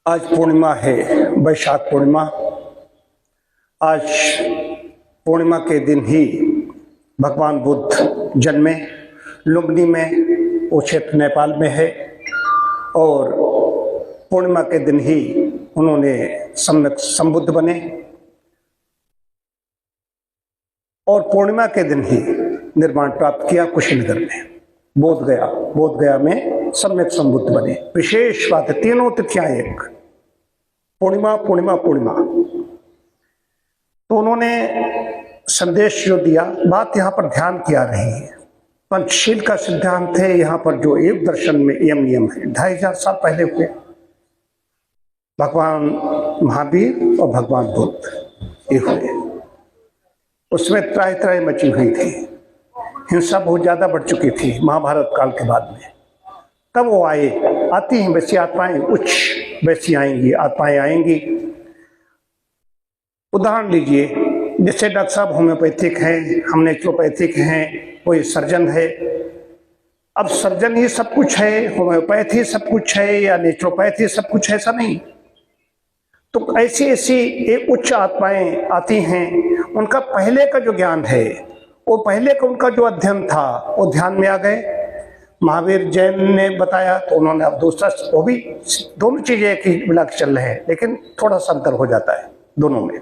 आज पूर्णिमा है, वैशाख पूर्णिमा। आज पूर्णिमा के दिन ही भगवान बुद्ध जन्मे। लुम्बिनी में वो क्षेत्र नेपाल में है और पूर्णिमा के दिन ही उन्होंने सम्यक संबुद्ध बने और पूर्णिमा के दिन ही निर्वाण प्राप्त किया कुशीनगर में। बोध गया में सम्यक संबुद्ध बने। विशेष बात है, तीनों तिथियां एक, पूर्णिमा पूर्णिमा पूर्णिमा। तो उन्होंने संदेश जो दिया, बात यहाँ पर ध्यान किया रही है। पंचशील का सिद्धांत है यहाँ पर, जो योग दर्शन में यम नियम है 2500 साल पहले हुए। भगवान महावीर और भगवान बुद्ध ये हुए। उसमें त्राहि त्राहि मची हुई थी, हिंसा बहुत ज्यादा बढ़ चुकी थी महाभारत काल के बाद में। तब वो आए, आती हैं वैसी आत्माएं, उच्च वैसी आएंगी आत्माएं आएंगी। उदाहरण लीजिए, जैसे डॉक्टर साहब होम्योपैथिक हैं, हम नेचुरोपैथिक हैं, कोई सर्जन है। अब सर्जन ही सब कुछ है, होम्योपैथी सब कुछ है या नेचुरोपैथी सब कुछ है, ऐसा नहीं। तो ऐसी ऐसी एक उच्च आत्माएं आती हैं, उनका पहले का जो ज्ञान है, वो पहले का उनका जो अध्ययन था वो ध्यान में आ गए। महावीर जैन ने बताया तो उन्होंने अब दूसरा, वो भी दोनों चीजें एक ही मिला के चल रहे हैं, लेकिन थोड़ा सा अंतर हो जाता है दोनों में।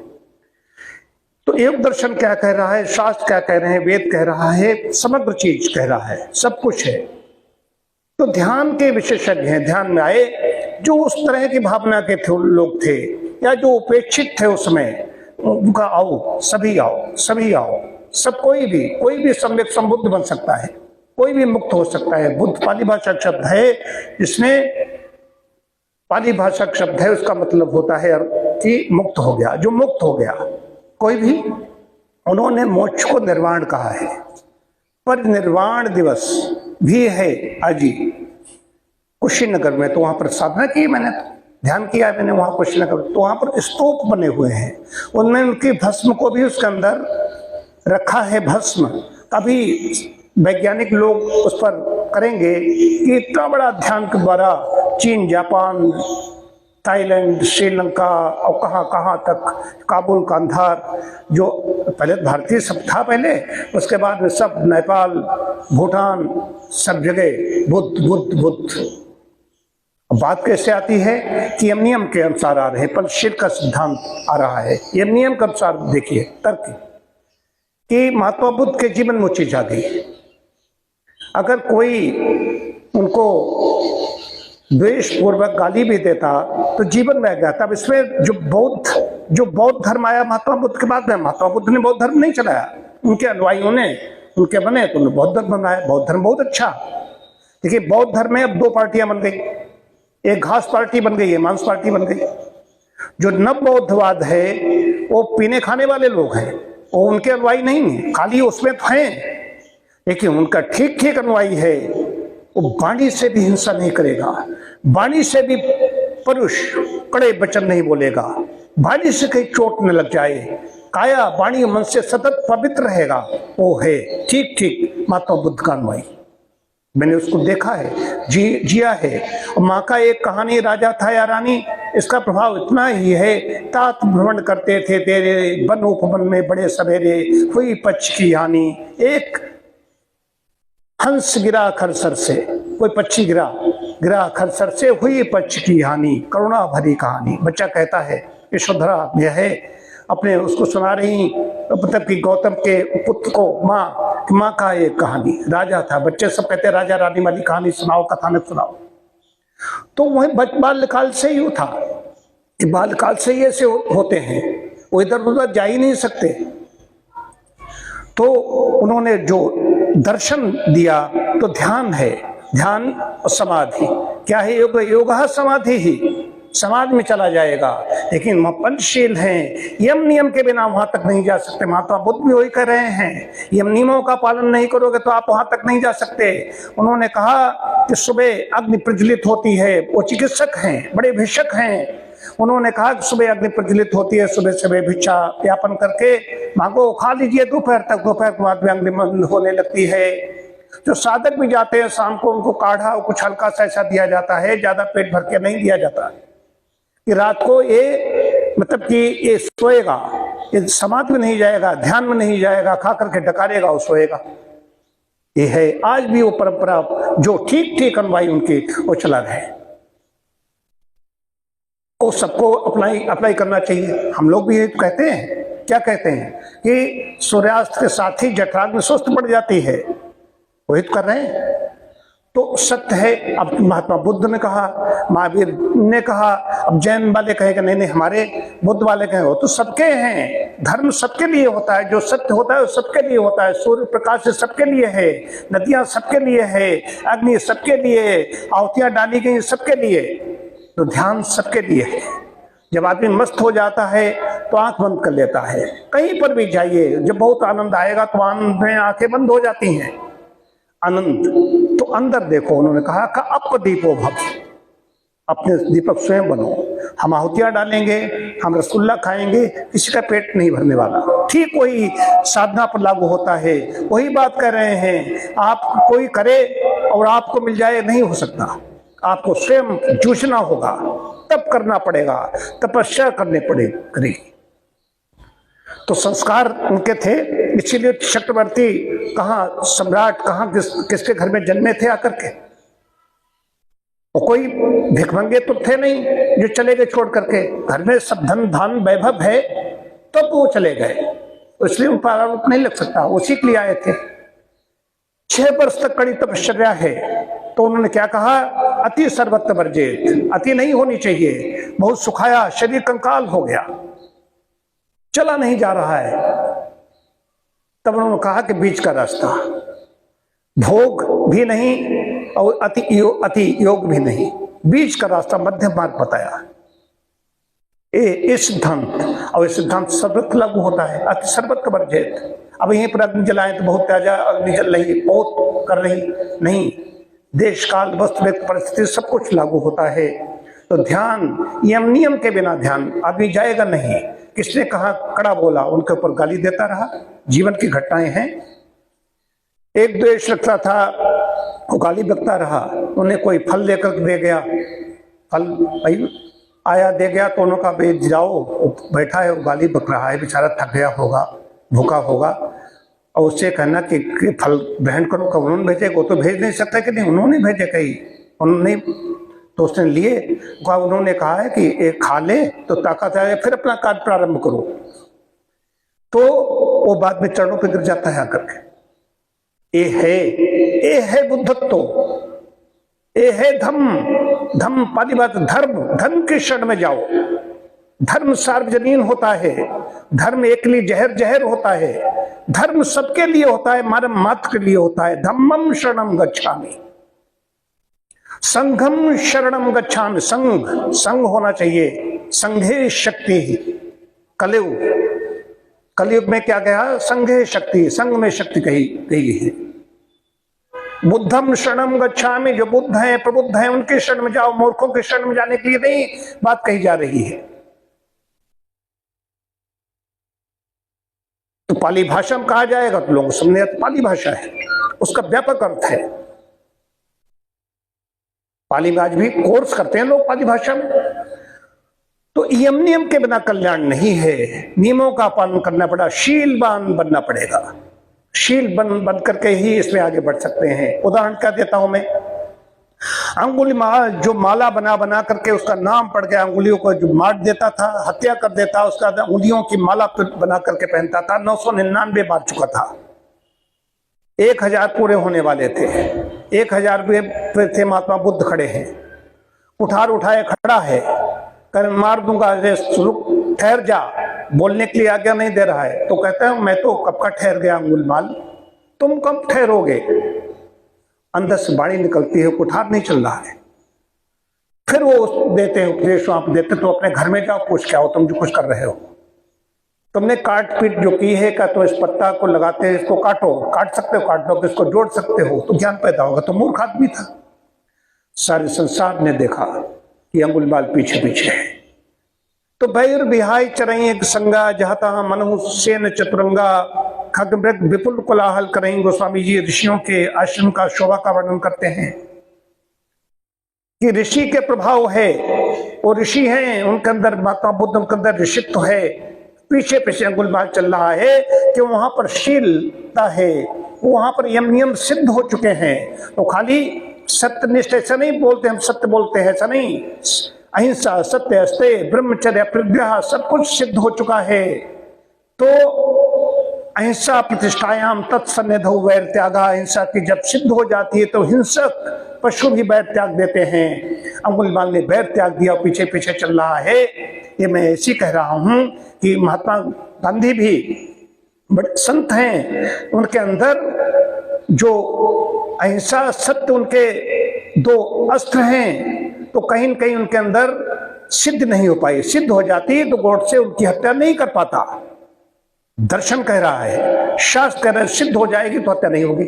तो योग दर्शन क्या कह रहा है, शास्त्र क्या कह रहे हैं, वेद कह रहा है, समग्र चीज कह रहा है, सब कुछ है। तो ध्यान के विशेषज्ञ हैं, ध्यान में आए जो उस तरह की भावना के लोग थे या जो उपेक्षित थे उसमें, उनका आओ, सभी आओ, सभी आओ, सब कोई भी सम्यक संबुद्ध बन सकता है, कोई भी मुक्त हो सकता है। बुद्ध पाली भाषा शब्द है, जिसमें पाली भाषा शब्द है, उसका मतलब होता है कि मुक्त हो गया, जो मुक्त हो गया कोई भी। उन्होंने मोक्ष को निर्वाण कहा है, पर निर्वाण दिवस भी है आज ही कुशीनगर में। तो वहां पर साधना की, मैंने ध्यान किया मैंने वहां कुशीनगर, तो वहां पर स्तूप बने हुए हैं, उनमें उनकी भस्म को भी उसके अंदर रखा है। भस्म कभी वैज्ञानिक लोग उस पर करेंगे कि इतना बड़ा ध्यान के द्वारा चीन, जापान, थाईलैंड, श्रीलंका और कहाँ तक, काबुल, कांधार, जो पहले भारतीय सब था पहले, उसके बाद में सब नेपाल, भूटान, सब जगह बुद्ध बुद्ध बुद्ध। बात कैसे आती है कि यम नियम के अनुसार आ रहे हैं, पंचशील का सिद्धांत आ रहा है। यम नियम के अनुसार देखिए तर्क कि महात्मा बुद्ध के जीवन में चीज आ गई। अगर कोई उनको द्वेष पूर्वक गाली भी देता तो जीवन में आ गया। तब इसमें जो बौद्ध धर्म आया महात्मा बुद्ध के बाद में, महात्मा बुद्ध ने बौद्ध धर्म नहीं चलाया, उनके अनुयायियों ने, उनके बने तो उन्होंने बौद्ध धर्म बनाया। बौद्ध धर्म बहुत अच्छा। देखिए बौद्ध धर्म में अब 2 पार्टियां बन गई, एक घास पार्टी बन गई है, मांस पार्टी बन गई। जो नव बौद्धवाद है वो पीने खाने वाले लोग हैं, वो उनके अनुयायी नहीं है, खाली उसमें तो हैं, लेकिन उनका ठीक ठीक अनुयायी है। वो वाणी से भी हिंसा नहीं करेगा, वाणी से भी पुरुष कड़े वचन नहीं बोलेगा, वाणी से कहीं चोट न लग जाए, काया वाणी मन से सतत पवित्र रहेगा। वो है ठीक ठीक महात्मा बुद्ध का अनुयायी। मैंने उसको देखा है, जिया है। और माँ का एक कहानी, राजा था या रानी, इसका प्रभाव इतना ही है। तात भ्रमण करते थे तेरे, वन उपवन में बड़े सवेरे, हुई पक्ष की हानि। एक हंस गिरा खरसर से, कोई पक्षी गिरा खरसर से, हुई पक्ष की हानि, करुणा भरी कहानी। बच्चा कहता है, यशोधरा यह है, अपने उसको सुना रही, मतलब कि गौतम के पुत्र को माँ का एक कहानी। राजा था, बच्चे सब कहते राजा रानी वाली कहानी सुनाओ, कथानक सुनाओ। तो वही बाल्यकाल से ही था, बाल्यकाल से ही ऐसे होते हैं, वो इधर उधर जा ही नहीं सकते। तो उन्होंने जो दर्शन दिया, तो ध्यान है, ध्यान और समाधि क्या है, योग समाधि ही समाज में चला जाएगा। लेकिन पंचशील हैं, यम नियम के बिना वहां तक नहीं जा सकते। महात्मा बुद्ध भी वही कर रहे हैं, यम नियमों का पालन नहीं करोगे तो आप वहां तक नहीं जा सकते। उन्होंने कहा कि सुबह अग्नि प्रज्वलित होती है, वो चिकित्सक हैं, बड़े भिक्षक हैं। उन्होंने कहा कि सुबह अग्नि प्रज्वलित होती है, सुबह सुबह भिक्षा व्यापन करके मांगो, खा लीजिए दोपहर तक, दोपहर के बाद में अग्नि बंद होने लगती है। जो साधक भी जाते हैं शाम को, उनको काढ़ा और कुछ हल्का सा ऐसा दिया जाता है, ज्यादा पेट भर के नहीं दिया जाता। कि रात को ये मतलब कि ये सोएगा, ये समाधि में नहीं जाएगा, ध्यान में नहीं जाएगा, खा करके डकारेगा और सोएगा। ये है आज भी वो परंपरा जो ठीक ठीक अनुयायी उनके वो चला रहे, वो सबको अप्लाई करना चाहिए। हम लोग भी ये कहते हैं, क्या कहते हैं कि सूर्यास्त के साथ ही जठराग्नि स्वस्थ पड़ जाती है, वही तो कर रहे हैं। तो सत्य है। अब महात्मा बुद्ध ने कहा, महावीर ने कहा, अब जैन वाले कहेंगे नहीं नहीं हमारे बुद्ध वाले कहेंगे वो तो सबके हैं, धर्म सबके लिए होता है, जो सत्य होता है वो सबके लिए होता है, सूर्य प्रकाश सबके लिए है, नदियां सबके लिए है, अग्नि सबके लिए, आहुतियां डाली गई सबके लिए, तो ध्यान सबके लिए है। जब आदमी मस्त हो जाता है तो आंख बंद कर लेता है, कहीं पर भी जाइए जब बहुत आनंद आएगा तो आनंद में आंखें बंद हो जाती हैं। आनंद तो अंदर देखो, उन्होंने कहा कि अपदीपो भव, अपने दीपक स्वयं बनो। हम आहुतियां डालेंगे, हम रसगुल्ला खाएंगे, किसी का पेट नहीं भरने वाला। ठीक वही साधना पर लागू होता है, वही बात कर रहे हैं। आप कोई करे और आपको मिल जाए, नहीं हो सकता, आपको स्वयं जूझना होगा, तब करना पड़ेगा, तपस्या करनी पड़ेगी। तो संस्कार उनके थे, इसीलिए चक्रवर्ती कहाँ, सम्राट कहाँ, किसके घर में जन्मे थे आकर के। और कोई भिखमंगे तो थे नहीं जो चले गए छोड़ करके, घर में सब धन धान वैभव है तब वो चले गए, तो इसलिए उन पर आरोप नहीं लग सकता, उसी के लिए आए थे। 6 वर्ष तक कड़ी तपश्चर्या है, तो उन्होंने क्या कहा, अति सर्वत्र वर्जित, अति नहीं होनी चाहिए। बहुत सुखाया, शरीर कंकाल हो गया, चला नहीं जा रहा है। तब उन्होंने कहा कि बीच का रास्ता, भोग भी नहीं और अति योग भी नहीं, बीच का रास्ता मध्यम मार्ग बताया। ये सिद्धांत, और ये सिद्धांत सर्वत्र लागू होता है, अति सर्वत्र वर्जित। अब यहीं पर अग्नि जलाएं तो बहुत ताजा अग्नि जल रही, बहुत कर रही नहीं, देश काल वस्तु व्यक्ति परिस्थिति सब कुछ लागू होता है। तो ध्यान नियम के बिना ध्यान आदमी जाएगा नहीं। किसने कहा, कड़ा बोला, उनके ऊपर गाली देता रहा, जीवन की घटनाएं हैं। एक द्वेष रखता था, वो गाली बकता रहा, उन्हें कोई फल लेकर दे गया, फल आया दे गया तो उन्होंने कहा भाई जाओ, बैठा है वो गाली बक रहा है, बेचारा थक गया होगा, भूखा होगा, और उससे कहना कि फल ग्रहण करो, कब उन्होंने भेजे, वो तो भेज नहीं सकता कि नहीं, उन्होंने भेजे कहीं, उन्होंने, तो उसने लिए, उन्होंने कहा है कि एक खा ले तो ताकत आए, फिर अपना कार्य प्रारंभ करो। तो वो बाद में चरणों पर गिर जाता है आकर के। ये है बुद्धत्व, ये है धम्म पाली बात, धर्म के शरण में जाओ। धर्म सार्वजनीन होता है, धर्म एकली जहर होता है, धर्म सबके लिए होता है, मानव मात्र के लिए होता है। धम्मम शरणम गच्छामि, संघम शरणम गच्छामि, संघ होना चाहिए, संघे शक्ति। कलयुग में क्या कहा, संघे शक्ति, संघ में शक्ति कही गई है। बुद्धम शरणम गच्छामि, जो बुद्ध हैं, प्रबुद्ध हैं, उनके शरण में जाओ, मूर्खों के शरण में जाने के लिए नहीं बात कही जा रही है। तो पाली भाषा में कहा जाएगा तो लोग समझे पाली भाषा है, उसका व्यापक अर्थ है। पाली में आज भी कोर्स करते हैं लोग पाली भाषा में। तो नियम के बिना कल्याण नहीं है, नियमों का पालन करना पड़ा, शीलवान बनना पड़ेगा, शील बन करके ही इसमें आगे बढ़ सकते हैं। उदाहरण क्या देता हूं मैं, अंगुलीमाल जो माला बना करके उसका नाम पड़ गया, अंगुलियों को जो मार देता था, हत्या कर देता, उसका अंगुलियों की माला बना करके पहनता था, 999 बार चुका था। 1000 पूरे होने वाले थे, 1000 पे थे महात्मा बुद्ध खड़े हैं, कुठार उठाए खड़ा है, कर मार दूंगा, ठहर जा, बोलने के लिए आज्ञा नहीं दे रहा है। तो कहते हैं मैं तो कब का ठहर गया अंगुलीमाल, तुम कब ठहरोगे। अंदर से बाणी निकलती है, कुठार नहीं चल रहा है। फिर वो देते हैं उपदेश, आप देते तो अपने घर में जाओ, पूछ क्या हो तुम जो कुछ कर रहे हो, तुमने काट पीट जो की है, क्या तो इस पत्ता को लगाते हैं, इसको काटो, काट सकते हो काट दो, इसको जोड़ सकते हो तो ज्ञान पैदा होगा। तो मूर्ख आदमी था। सारे संसार ने देखा कि अंगुलीमाल पीछे पीछे है। तो भैर बिहाई चरई संगा, जहता मनहु सेन चतुरंगा, खग मृग विपुल कोलाहल करेंगे। गोस्वामी जी ऋषियों के आश्रम का शोभा का वर्णन करते हैं कि ऋषि के प्रभाव है, वो ऋषि हैं, उनके अंदर महात्मा बुद्ध, उनके अंदर ऋषित्व है। पीछे पीछे अंगुलमाल चल रहा है कि वहां पर शीलता है, वहां पर यम नियम सिद्ध हो चुके हैं। तो खाली सत्यनिष्ठ ऐसा नहीं बोलते, हम सत्य बोलते हैं ऐसा नहीं। अहिंसा, सत्य, अस्तेय, ब्रह्मचर्य, प्रतिज्ञा सब कुछ सिद्ध हो चुका है। तो अहिंसा प्रतिष्ठायाम तत्सन्निधौ वैर त्यागा, अहिंसा की जब सिद्ध हो जाती है तो हिंसक पशु भी वैर त्याग देते हैं। अंगुलमाल ने वैर त्याग दिया, पीछे पीछे चल रहा है। ये मैं ऐसी कह रहा हूं कि महात्मा गांधी भी बड़े संत हैं, उनके अंदर जो अहिंसा सत्य उनके दो अस्त्र हैं, तो कहीं न कहीं उनके अंदर सिद्ध नहीं हो पाई। सिद्ध हो जाती तो गॉडसे उनकी हत्या नहीं कर पाता। दर्शन कह रहा है, शास्त्र कह रहा है, सिद्ध हो जाएगी तो हत्या नहीं होगी।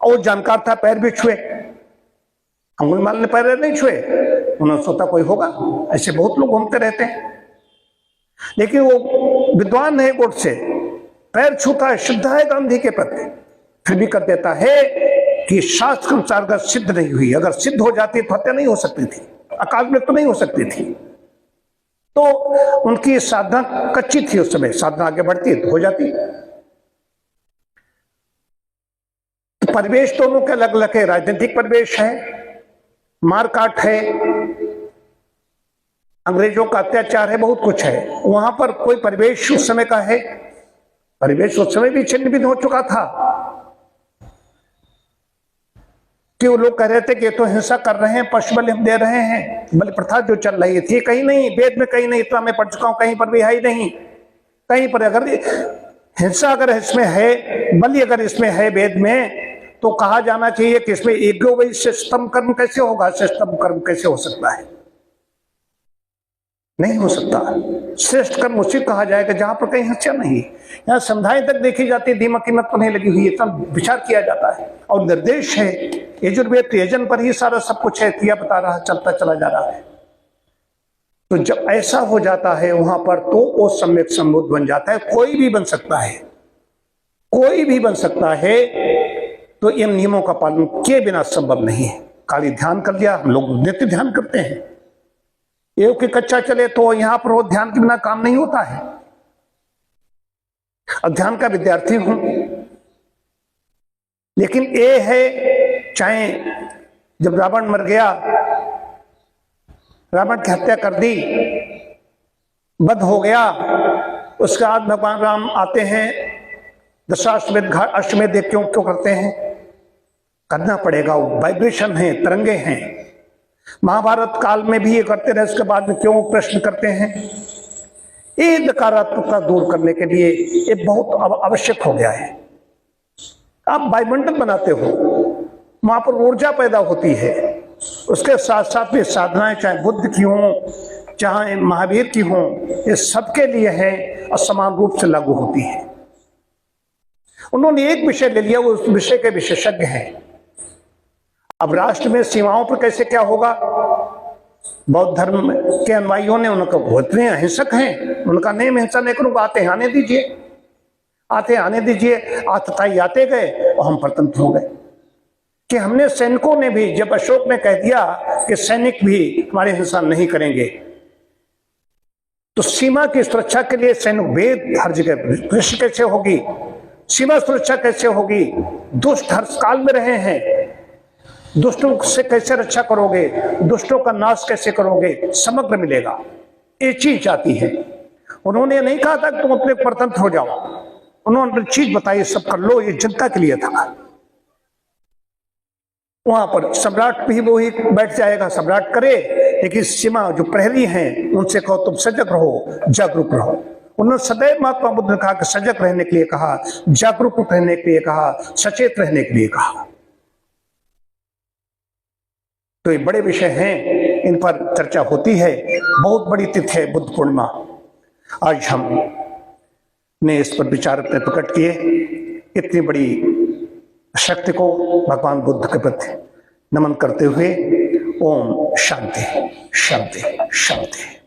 और जानकार था, पैर भी छुए, अंगुलमाल ने पैर नहीं छुए, उन्होंने सोचा कोई होगा। ऐसे बहुत लोग घूमते रहते हैं, लेकिन वो विद्वान है, गॉडसे पैर छूता है, श्रद्धा है गांधी के प्रति, फिर भी कर देता है कि शास्त्र अनुसार अगर सिद्ध नहीं हुई, अगर सिद्ध हो जाती तो हत्या नहीं हो सकती थी, अकाल मृत्यु नहीं हो सकती थी। तो उनकी साधना कच्ची थी उस समय, साधना आगे बढ़ती तो हो जाती। तो परिवेश दोनों के अलग अलग है, राजनीतिक परिवेश है, मारकाट है, अंग्रेजों का अत्याचार है, बहुत कुछ है। वहां पर कोई परिवेश उस समय का है, परिवेश उस समय भी छिन्न भिन्न हो चुका था कि वो लोग कह रहे थे कि ये तो हिंसा कर रहे हैं, पशु बलि हम दे रहे हैं। बलि प्रथा जो चल रही थी, कहीं नहीं, वेद में कहीं नहीं, इतना मैं पढ़ चुका हूं, कहीं पर भी है ही नहीं। कहीं पर अगर हिंसा अगर इसमें है, बलि अगर इसमें है वेद में, तो कहा जाना चाहिए कि इसमें एगो वही श्रेष्ठतम कर्म कैसे होगा, श्रेष्ठतम कर्म कैसे हो सकता है? नहीं हो सकता। श्रेष्ठ कर्म उसी कहा जाएगा जहां पर कहीं हत्या नहीं। यहाँ संध्याएं तक देखी जाती है, दीमक कीमत तो नहीं लगी हुई है, तब विचार किया जाता है। और निर्देश है यजुर्वेद त्रियजन पर ही सारा सब कुछ है, क्रिया बता रहा, चलता चला जा रहा है। तो जब ऐसा हो जाता है वहां पर, तो वो सम्यक संबुद्ध बन जाता है। कोई भी बन सकता है, कोई भी बन सकता है। तो इन नियमों का पालन किए बिना संभव नहीं है। खाली ध्यान कर लिया, हम लोग नित्य ध्यान करते हैं, ये कि कच्चा चले तो यहां पर वो ध्यान के बिना काम नहीं होता है। ध्यान का विद्यार्थी हूं, लेकिन ये है, चाहे जब रावण मर गया, रावण की हत्या कर दी, वध हो गया, उसके बाद भगवान राम आते हैं, दशाश्वमेध अश्वमेध क्यों करते हैं? करना पड़ेगा, वो वाइब्रेशन है, तरंगे हैं। महाभारत काल में भी ये करते रहे, उसके बाद में क्यों प्रश्न करते हैं? ये नकारात्मकता दूर करने के लिए ये बहुत आवश्यक हो गया है। आप वायुमंडल बनाते हो, वहां पर ऊर्जा पैदा होती है, उसके साथ साथ भी साधनाएं, चाहे बुद्ध की हों, चाहे महावीर की हों, ये सबके लिए है और समान रूप से लागू होती है। उन्होंने एक विषय ले लिया, वो उस विषय के विशेषज्ञ हैं। अब राष्ट्र में सीमाओं पर कैसे क्या होगा? बौद्ध धर्म के अनुयायियों ने उनका इतने अहिंसक हैं, उनका नहीं हिंसा नहीं करूंगा, आते आने दीजिए, आते आने दीजिए। आतताई आते गए और हम परतंत्र हो गए। कि हमने सैनिकों ने भी, जब अशोक ने कह दिया कि सैनिक भी हमारी हिंसा नहीं करेंगे, तो सीमा की सुरक्षा के लिए सैनिक वेद हर जगह, कृषि कैसे होगी, सीमा सुरक्षा कैसे होगी? दुष्ट हर काल में रहे हैं, दुष्टों से कैसे रक्षा करोगे, दुष्टों का नाश कैसे करोगे? समग्र मिलेगा, ये चीज आती है। उन्होंने नहीं कहा था कि तुम अपने परतंत्र हो जाओ, उन्होंने चीज बताई, सब कर लो, ये जनता के लिए था। वहां पर सम्राट भी वो ही बैठ जाएगा, सम्राट करे, लेकिन सीमा जो प्रहरी हैं उनसे कहो तुम सजग रहो, जागरूक रहो। उन्होंने सदैव महात्मा बुद्ध ने कहा कि सजग रहने के लिए कहा, जागरूक रहने के लिए कहा, सचेत रहने के लिए कहा। तो ये बड़े विषय हैं, इन पर चर्चा होती है। बहुत बड़ी तिथि है बुद्ध पूर्णिमा। आज हम ने इस पर विचार अपने प्रकट किए। इतनी बड़ी शक्ति को भगवान बुद्ध के प्रति नमन करते हुए ओम शांति शांति शांति।